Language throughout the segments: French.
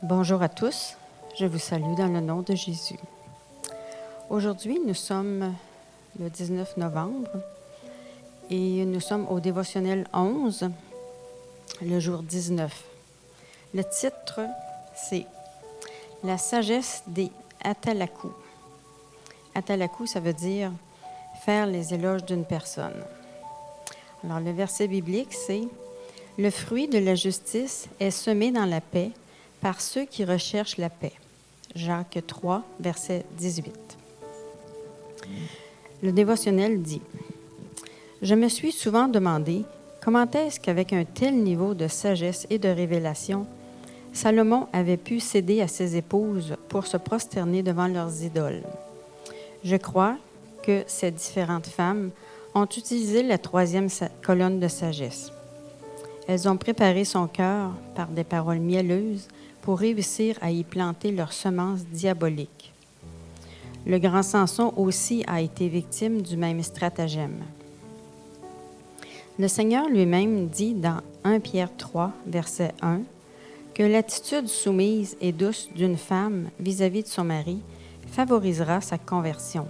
Bonjour à tous, je vous salue dans le nom de Jésus. Aujourd'hui, nous sommes le 19 novembre et nous sommes au dévotionnel 11, le jour 19. Le titre, c'est « La sagesse des Atalakou ». Atalakou, ça veut dire « faire les éloges d'une personne ». Alors, le verset biblique, c'est « Le fruit de la justice est semé dans la paix par ceux qui recherchent la paix ». Jacques 3, verset 18. Le dévotionnel dit « Je me suis souvent demandé comment est-ce qu'avec un tel niveau de sagesse et de révélation, Salomon avait pu céder à ses épouses pour se prosterner devant leurs idoles. Je crois que ces différentes femmes ont utilisé la troisième colonne de sagesse. Elles ont préparé son cœur par des paroles mielleuses pour réussir à y planter leurs semences diaboliques. Le grand Samson aussi a été victime du même stratagème. Le Seigneur lui-même dit dans 1 Pierre 3, verset 1, que l'attitude soumise et douce d'une femme vis-à-vis de son mari favorisera sa conversion.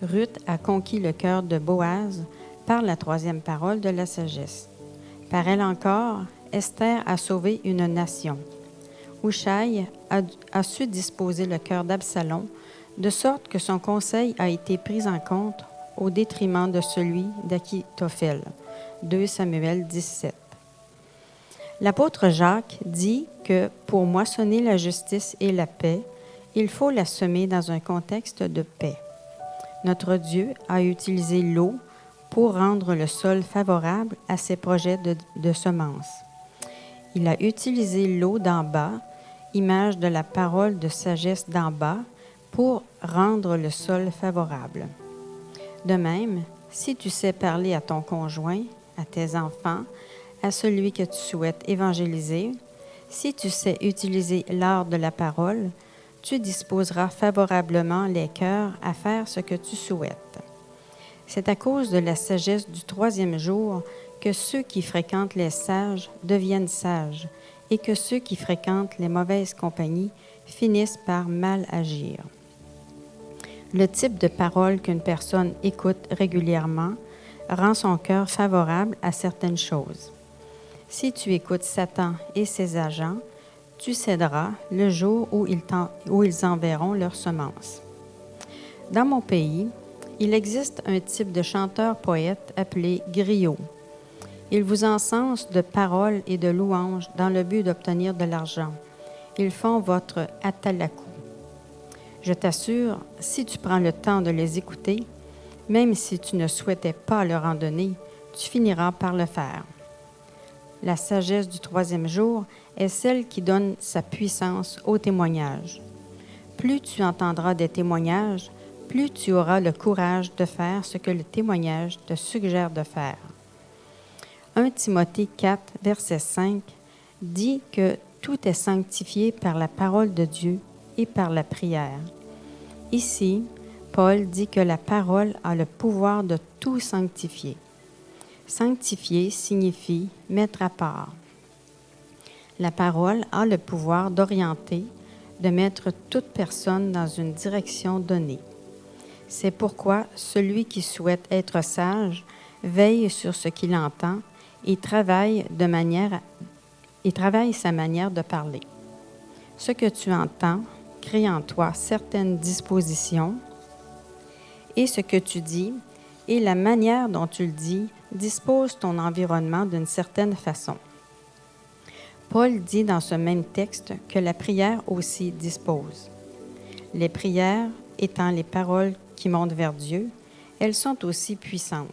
Ruth a conquis le cœur de Boaz par la troisième parole de la sagesse. Par elle encore, Esther a sauvé une nation. Hushai a su disposer le cœur d'Absalom, de sorte que son conseil a été pris en compte au détriment de celui d'Akitophel. 2 Samuel 17. L'apôtre Jacques dit que pour moissonner la justice et la paix, il faut la semer dans un contexte de paix. Notre Dieu a utilisé l'eau pour rendre le sol favorable à ses projets de semences. Il a utilisé l'eau d'en bas, image de la parole de sagesse d'en bas, pour rendre le sol favorable. De même, si tu sais parler à ton conjoint, à tes enfants, à celui que tu souhaites évangéliser, si tu sais utiliser l'art de la parole, tu disposeras favorablement les cœurs à faire ce que tu souhaites. C'est à cause de la sagesse du troisième jour que ceux qui fréquentent les sages deviennent sages et que ceux qui fréquentent les mauvaises compagnies finissent par mal agir. Le type de parole qu'une personne écoute régulièrement rend son cœur favorable à certaines choses. Si tu écoutes Satan et ses agents, tu céderas le jour où ils enverront leurs semences. Dans mon pays, il existe un type de chanteur-poète appelé griot. Ils vous encensent de paroles et de louanges dans le but d'obtenir de l'argent. Ils font votre atalakou. Je t'assure, si tu prends le temps de les écouter, même si tu ne souhaitais pas leur en donner, tu finiras par le faire. La sagesse du troisième jour est celle qui donne sa puissance au témoignage. Plus tu entendras des témoignages, plus tu auras le courage de faire ce que le témoignage te suggère de faire. 1 Timothée 4, verset 5, dit que tout est sanctifié par la parole de Dieu et par la prière. Ici, Paul dit que la parole a le pouvoir de tout sanctifier. Sanctifier signifie mettre à part. La parole a le pouvoir d'orienter, de mettre toute personne dans une direction donnée. C'est pourquoi celui qui souhaite être sage veille sur ce qu'il entend et travaille sa manière de parler. Ce que tu entends crée en toi certaines dispositions et ce que tu dis et la manière dont tu le dis dispose ton environnement d'une certaine façon. Paul dit dans ce même texte que la prière aussi dispose. Les prières étant les paroles qui montent vers Dieu, elles sont aussi puissantes.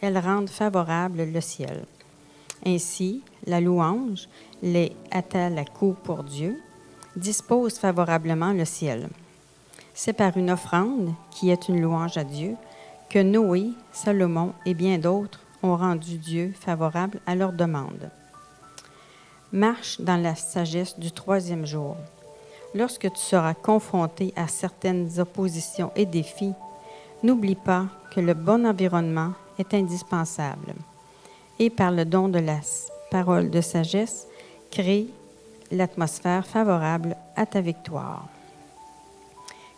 Elles rendent favorable le ciel. Ainsi, la louange, les atalakou pour Dieu, dispose favorablement le ciel. C'est par une offrande, qui est une louange à Dieu, que Noé, Salomon et bien d'autres ont rendu Dieu favorable à leur demande. Marche dans la sagesse du troisième jour. Lorsque tu seras confronté à certaines oppositions et défis, n'oublie pas que le bon environnement est indispensable. Et par le don de la parole de sagesse, crée l'atmosphère favorable à ta victoire.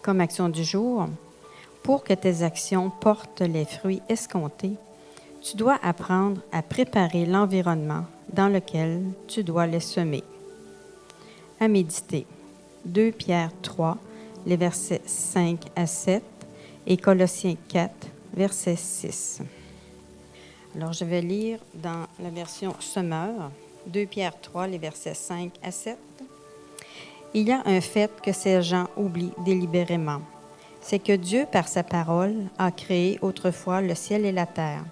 Comme action du jour, pour que tes actions portent les fruits escomptés, tu dois apprendre à préparer l'environnement dans lequel tu dois les semer. À méditer. 2 Pierre 3, les versets 5 à 7 et Colossiens 4, verset 6. Alors, je vais lire dans la version Semeur, 2 Pierre 3, les versets 5 à 7. Il y a un fait que ces gens oublient délibérément. C'est que Dieu, par sa parole, a créé autrefois le ciel et la terre.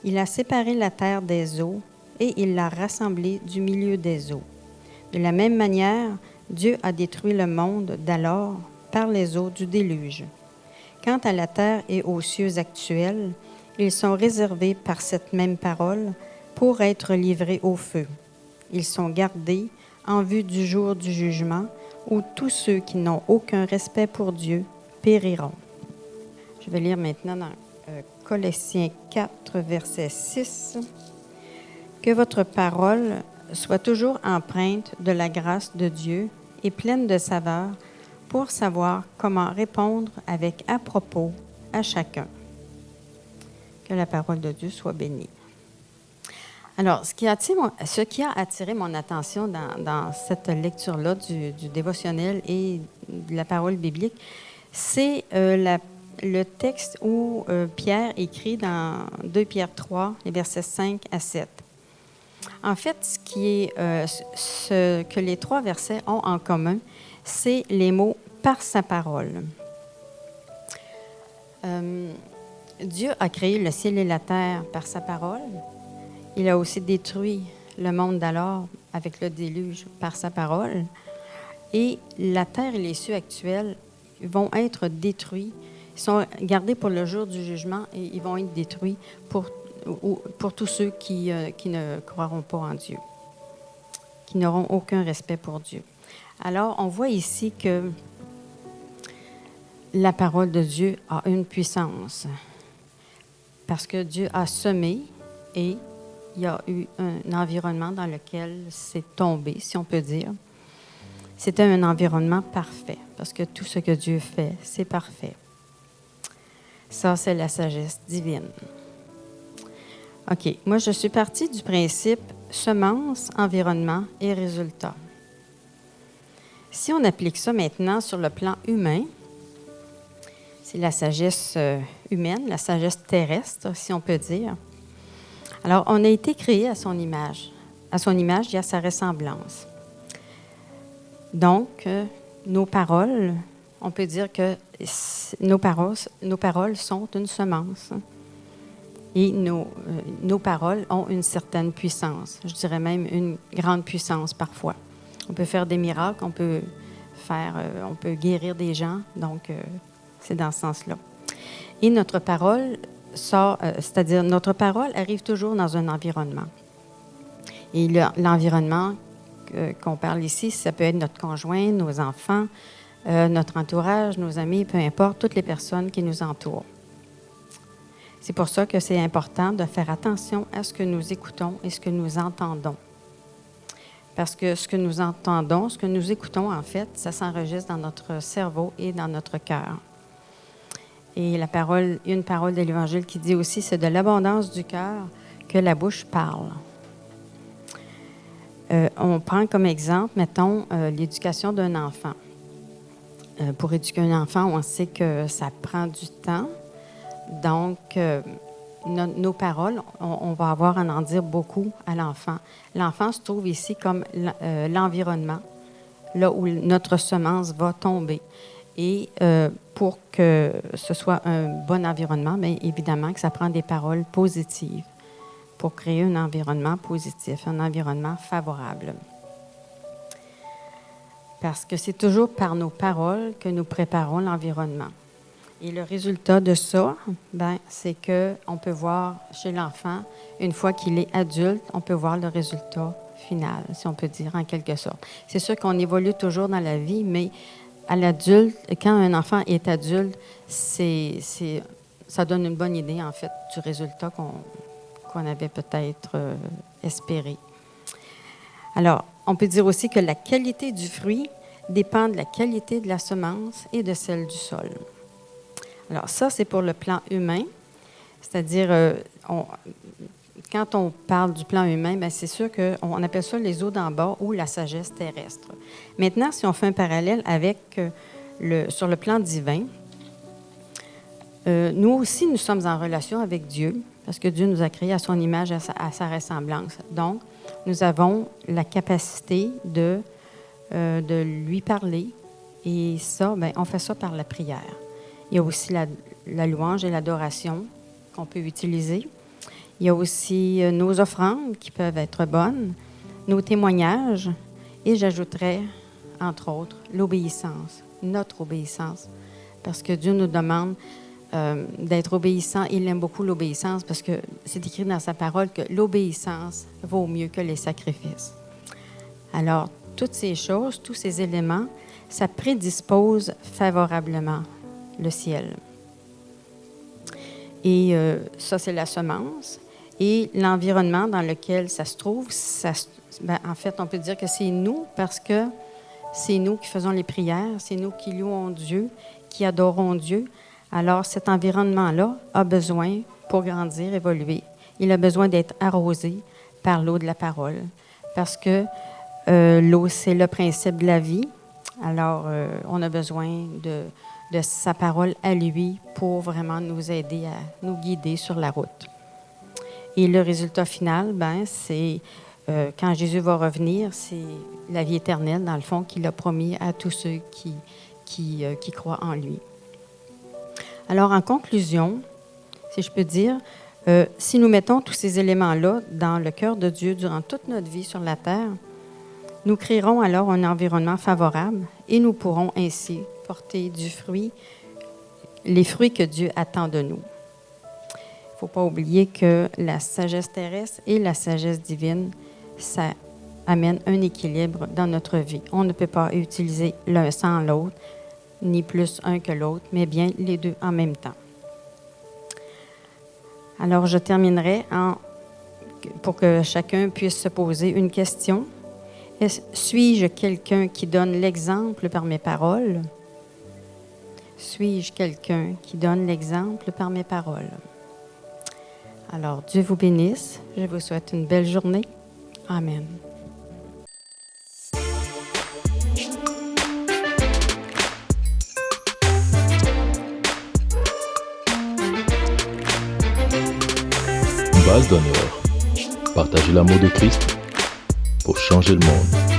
Il a séparé la terre des eaux et il l'a rassemblée du milieu des eaux. De la même manière, Dieu a détruit le monde d'alors par les eaux du déluge. Quant à la terre et aux cieux actuels, ils sont réservés par cette même parole pour être livrés au feu. Ils sont gardés en vue du jour du jugement où tous ceux qui n'ont aucun respect pour Dieu périront. Je vais lire maintenant dans Colossiens 4, verset 6. Que votre parole soit toujours empreinte de la grâce de Dieu et pleine de saveur pour savoir comment répondre avec à-propos à chacun. Que la parole de Dieu soit bénie. Alors, ce qui a attiré mon attention dans cette lecture-là du dévotionnel et de la parole biblique, c'est le texte où Pierre écrit dans 2 Pierre 3, les versets 5 à 7. En fait, ce que les 3 versets ont en commun, c'est les mots « par sa parole ». Dieu a créé le ciel et la terre par sa parole. Il a aussi détruit le monde d'alors avec le déluge par sa parole. Et la terre et les cieux actuels vont être détruits. Ils sont gardés pour le jour du jugement et ils vont être détruits pour tous ceux qui ne croiront pas en Dieu, qui n'auront aucun respect pour Dieu. Alors, on voit ici que la parole de Dieu a une puissance parce que Dieu a semé et il y a eu un environnement dans lequel c'est tombé, si on peut dire. C'était un environnement parfait parce que tout ce que Dieu fait, c'est parfait. Ça, c'est la sagesse divine. OK. Moi, je suis partie du principe semence, environnement et résultat. Si on applique ça maintenant sur le plan humain, c'est la sagesse humaine, la sagesse terrestre, si on peut dire. Alors, on a été créé à son image. À son image et à sa ressemblance. Donc, nos paroles, on peut dire que nos paroles sont une semence. Et nos paroles ont une certaine puissance, je dirais même une grande puissance parfois. On peut faire des miracles, on peut guérir des gens, donc c'est dans ce sens-là. Et notre parole c'est-à-dire notre parole arrive toujours dans un environnement. Et l'environnement qu'on parle ici, ça peut être notre conjoint, nos enfants, notre entourage, nos amis, peu importe, toutes les personnes qui nous entourent. C'est pour ça que c'est important de faire attention à ce que nous écoutons et ce que nous entendons. Parce que ce que nous entendons, ce que nous écoutons, en fait, ça s'enregistre dans notre cerveau et dans notre cœur. Et une parole de l'Évangile qui dit aussi, c'est de l'abondance du cœur que la bouche parle. On prend comme exemple, mettons, l'éducation d'un enfant. Pour éduquer un enfant, on sait que ça prend du temps. Donc, nos paroles, on va avoir à en dire beaucoup à l'enfant. L'enfant se trouve ici comme l'environnement, là où notre semence va tomber. Et pour que ce soit un bon environnement, bien évidemment que ça prend des paroles positives pour créer un environnement positif, un environnement favorable. Parce que c'est toujours par nos paroles que nous préparons l'environnement. Et le résultat de ça, c'est qu'on peut voir chez l'enfant, une fois qu'il est adulte, on peut voir le résultat final, si on peut dire, en quelque sorte. C'est sûr qu'on évolue toujours dans la vie, mais à l'adulte, quand un enfant est adulte, ça donne une bonne idée, en fait, du résultat qu'on avait peut-être espéré. Alors, on peut dire aussi que la qualité du fruit dépend de la qualité de la semence et de celle du sol. Alors ça, c'est pour le plan humain, c'est-à-dire, quand on parle du plan humain, bien, c'est sûr qu'on appelle ça les eaux d'en bas ou la sagesse terrestre. Maintenant, si on fait un parallèle avec sur le plan divin, nous aussi, nous sommes en relation avec Dieu, parce que Dieu nous a créés à son image, à sa ressemblance. Donc, nous avons la capacité de lui parler, et ça, bien, on fait ça par la prière. Il y a aussi la louange et l'adoration qu'on peut utiliser. Il y a aussi nos offrandes qui peuvent être bonnes, nos témoignages, et j'ajouterais, entre autres, l'obéissance, notre obéissance, parce que Dieu nous demande d'être obéissant. Il aime beaucoup l'obéissance parce que c'est écrit dans sa parole que l'obéissance vaut mieux que les sacrifices. Alors, toutes ces choses, tous ces éléments, ça prédispose favorablement le ciel. Et ça, c'est la semence. Et l'environnement dans lequel ça se trouve, en fait, on peut dire que c'est nous, parce que c'est nous qui faisons les prières, c'est nous qui louons Dieu, qui adorons Dieu. Alors, cet environnement-là a besoin, pour grandir, évoluer, il a besoin d'être arrosé par l'eau de la parole. Parce que l'eau, c'est le principe de la vie. Alors, on a besoin de sa parole à lui pour vraiment nous aider à nous guider sur la route. Et le résultat final, c'est quand Jésus va revenir, c'est la vie éternelle, dans le fond, qu'il a promis à tous ceux qui croient en lui. Alors, en conclusion, si je peux dire, si nous mettons tous ces éléments-là dans le cœur de Dieu durant toute notre vie sur la terre, nous créerons alors un environnement favorable et nous pourrons ainsi porter du fruit, les fruits que Dieu attend de nous. Il ne faut pas oublier que la sagesse terrestre et la sagesse divine, ça amène un équilibre dans notre vie. On ne peut pas utiliser l'un sans l'autre, ni plus un que l'autre, mais bien les deux en même temps. Alors, je terminerai pour que chacun puisse se poser une question. Suis-je quelqu'un qui donne l'exemple par mes paroles? Suis-je quelqu'un qui donne l'exemple par mes paroles? Alors, Dieu vous bénisse. Je vous souhaite une belle journée. Amen. Base d'honneur. Partagez l'amour de Christ pour changer le monde.